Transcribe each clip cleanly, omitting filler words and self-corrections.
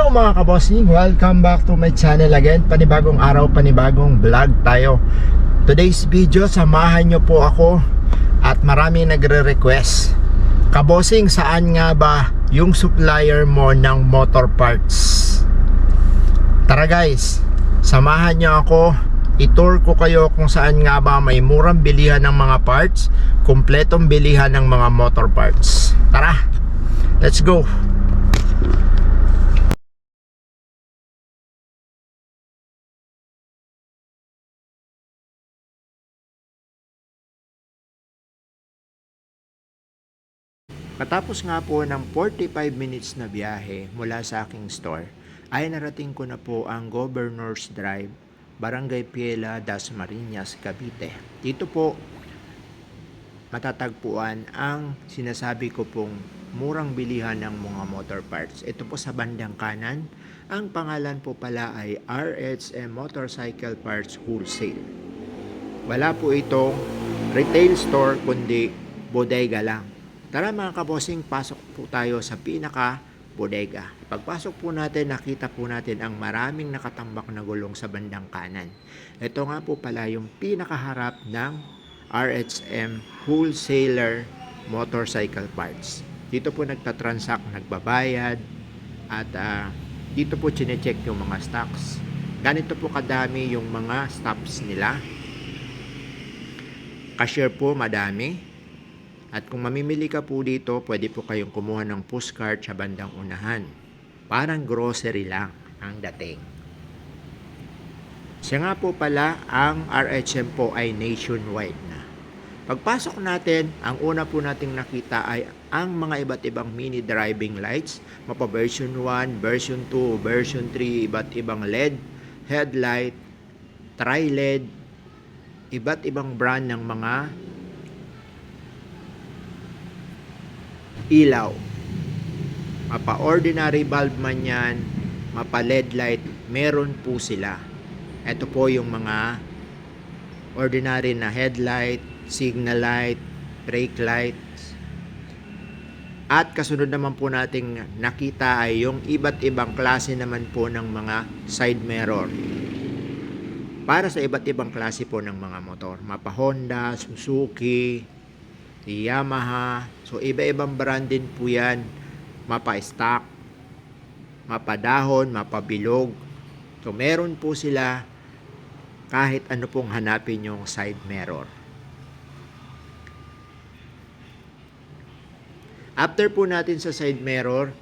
Hello mga kabossing, welcome back to my channel again. Panibagong araw, panibagong vlog tayo. Today's video, samahan nyo po ako. At marami nagre-request, kabossing, saan nga ba yung supplier mo ng motor parts? Tara guys, samahan nyo ako. I-tour ko kayo kung saan nga ba may murang bilihan ng mga parts, kumpletong bilihan ng mga motor parts. Tara, let's go. Matapos nga po ng 45 minutes na biyahe mula sa aking store, ay narating ko na po ang Governor's Drive, Barangay Piela, Dasmariñas, Cavite. Dito po matatagpuan ang sinasabi ko pong murang bilihan ng mga motor parts. Ito po sa bandang kanan, ang pangalan po pala ay RHM Motorcycle Parts Wholesale. Wala po itong retail store kundi bodega lang. Tara mga kabossing, pasok po tayo sa pinaka bodega. Pagpasok po natin, nakita po natin ang maraming nakatambak na gulong sa bandang kanan. Ito nga po pala yung pinakaharap ng RHM Wholesaler Motorcycle Parts. Dito po nagtatransact, nagbabayad, at dito po chinecheck yung mga stocks. Ganito po kadami yung mga stops nila. Cashier po madami. At kung mamimili ka po dito, pwede po kayong kumuha ng postcard sa bandang unahan. Parang grocery lang ang dating. Siya nga po pala, ang RHM po ay nationwide na. Pagpasok natin, ang una po nating nakita ay ang mga iba't ibang mini driving lights. Mapa version 1, version 2, version 3, iba't ibang LED, headlight, tri-LED, iba't ibang brand ng mga ilaw. Mapa ordinary bulb man yan, mapa LED light, meron po sila. Ito po yung mga ordinary na headlight, signal light, brake lights. At kasunod naman po nating nakita ay yung iba't ibang klase naman po ng mga side mirror. Para sa iba't ibang klase po ng mga motor. Mapa Honda, Suzuki, Yamaha. So iba-ibang brand din po yan. Mapa stock, mapa dahon, mapa bilog. So meron po sila kahit ano pong hanapin yung side mirror. After po natin sa side mirror,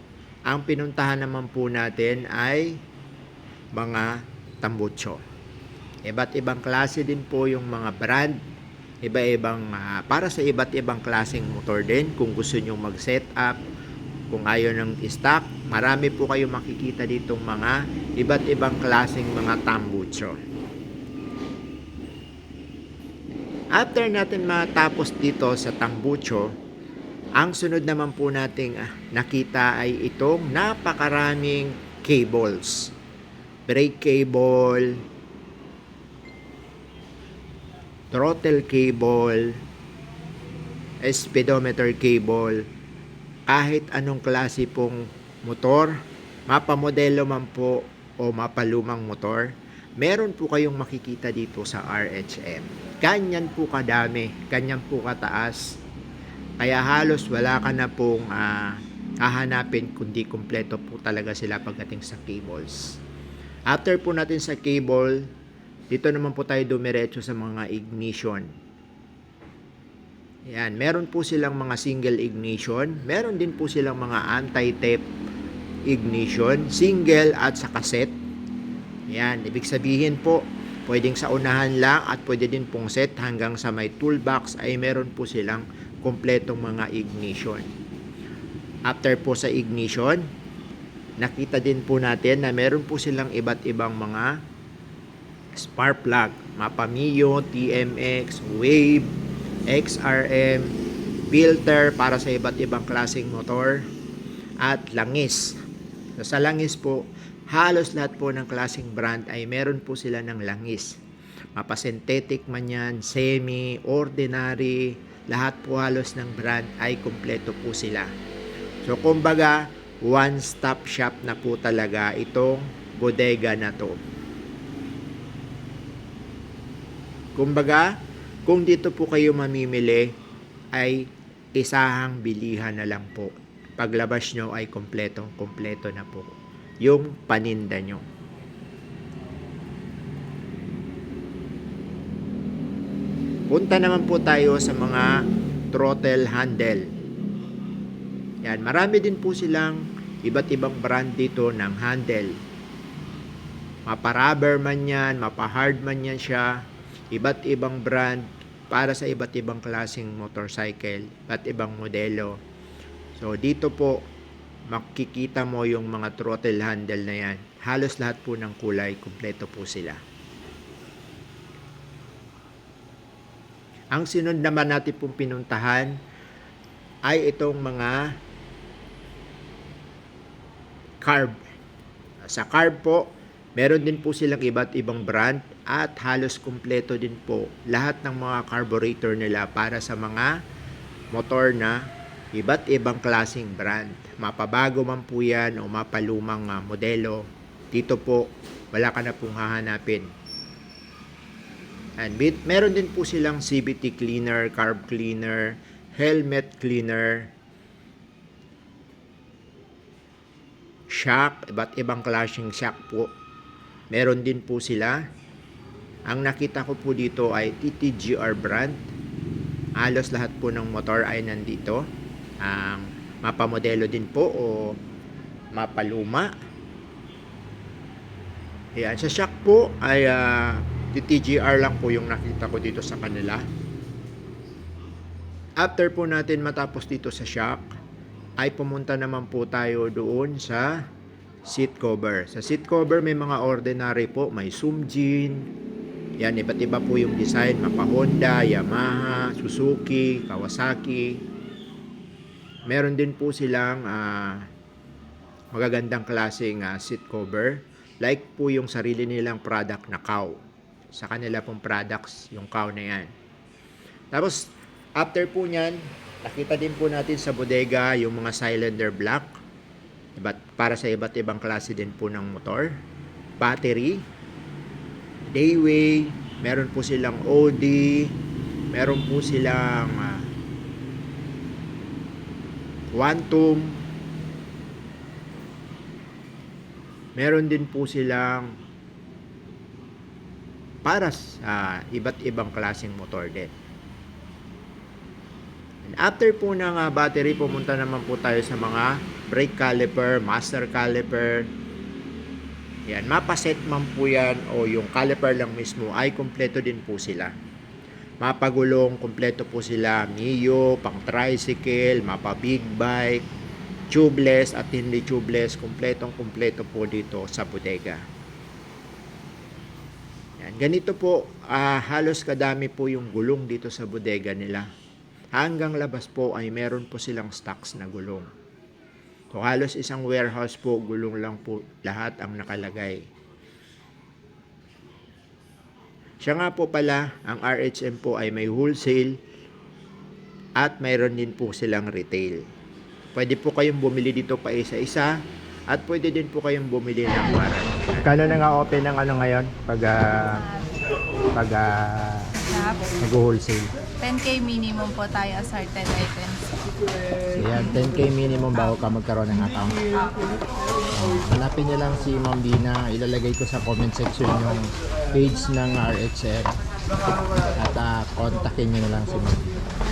ang pinuntahan naman po natin ay mga tambucho. Iba't ibang klase din po yung mga brand. Iba-ibang para sa iba't ibang klaseng motor din. Kung gusto nyo mag-set up, kung ayaw ng stock, marami po kayo makikita ditong mga iba't ibang klaseng mga tambucho. After natin matapos dito sa tambucho, ang sunod naman po nating nakita ay itong napakaraming cables. Brake cable, throttle cable, speedometer cable, kahit anong klase pong motor, mapamodelo man po o mapalumang motor, meron po kayong makikita dito sa RHM. Ganyan po kadami, ganyan po kataas. Kaya halos wala ka na pong hahanapin kundi kumpleto po talaga sila pagdating sa cables. After po natin sa cable, dito naman po tayo dumiretso sa mga ignition. Yan, meron po silang mga single ignition. Meron din po silang mga anti-tape ignition, single at sa cassette. Yan, ibig sabihin po, pwedeng sa unahan lang at pwede din pong set hanggang sa may toolbox ay meron po silang kompletong mga ignition. After po sa ignition, nakita din po natin na meron po silang iba't ibang mga spark plug, mapa Mio, TMX, Wave, XRM, filter para sa iba't ibang klaseng motor, at langis. So, sa langis po, halos lahat po ng klaseng brand ay meron po sila ng langis. Mapa synthetic man yan, semi, ordinary, lahat po halos ng brand ay kumpleto po sila. So kumbaga, one-stop shop na po talaga itong bodega na to. Kumbaga, kung dito po kayo mamimili, ay isahang bilihan na lang po. Paglabas nyo ay kompleto na po yung paninda nyo. Punta naman po tayo sa mga throttle handle. Yan, marami din po silang iba't ibang brand dito ng handle. Mapa-rubber man yan, mapa-hard man yan siya. Iba't ibang brand para sa iba't ibang klaseng motorcycle, iba't ibang modelo. So dito po makikita mo yung mga throttle handle na yan. Halos lahat po ng kulay, kumpleto po sila. Ang sunod naman natin pong pinuntahan ay itong mga carb. Sa carb po, meron din po silang iba't ibang brand at halos kumpleto din po lahat ng mga carburetor nila para sa mga motor na iba't ibang klaseng brand. Mapabago man po yan o mapalumang modelo, dito po wala ka na pong hahanapin. And meron din po silang CVT cleaner, carb cleaner, helmet cleaner, shock, iba't ibang klaseng shock po. Meron din po sila. Ang nakita ko po dito ay TTGR brand. Halos lahat po ng motor ay nandito. Ang mapamodelo din po o mapaluma. Ayan, sa shock po ay TTGR lang po yung nakita ko dito sa kanila. After po natin matapos dito sa shock, ay pumunta naman po tayo doon sa seat cover. Sa seat cover may mga ordinary po, may Sumjin. Yan, iba't iba po yung design, mapa Honda, Yamaha, Suzuki, Kawasaki. Meron din po silang magagandang klaseng seat cover. Like po yung sarili nilang product na cow. Sa kanila pong products, yung cow na yan. Tapos, after po nyan, nakita din po natin sa bodega yung mga cylinder block. Para sa iba't ibang klase din po ng motor. Battery, Dayway, meron po silang OD, meron po silang Quantum, meron din po silang para sa iba't ibang klaseng motor din. And after po ng battery, pumunta naman po tayo sa mga brake caliper, master caliper. Yan, mapaset man po yan o yung caliper lang mismo ay kompleto din po sila. Mapagulong, kompleto po sila. Mio, pang tricycle, mapa big bike, tubeless at hindi tubeless, kompletong-kompleto po dito sa bodega. Yan, ganito po, halos kadami po yung gulong dito sa bodega nila. Hanggang labas po ay meron po silang stocks na gulong. So, halos isang warehouse po, gulong lang po lahat ang nakalagay. Siya nga po pala, ang RHM po ay may wholesale at mayroon din po silang retail. Pwede po kayong bumili dito pa isa-isa at pwede din po kayong bumili ng warranty. Kano na nga open ng ano ngayon pag mag-wholesale? 10K minimum po tayo assorted items. Ayan, 10K minimum bago ka magkaroon ng account. Hanapin niyo lang si Ma'am Bina. Ilalagay ko sa comment section yung page ng RHM. At kontakin niyo na lang si Ma'am Bina.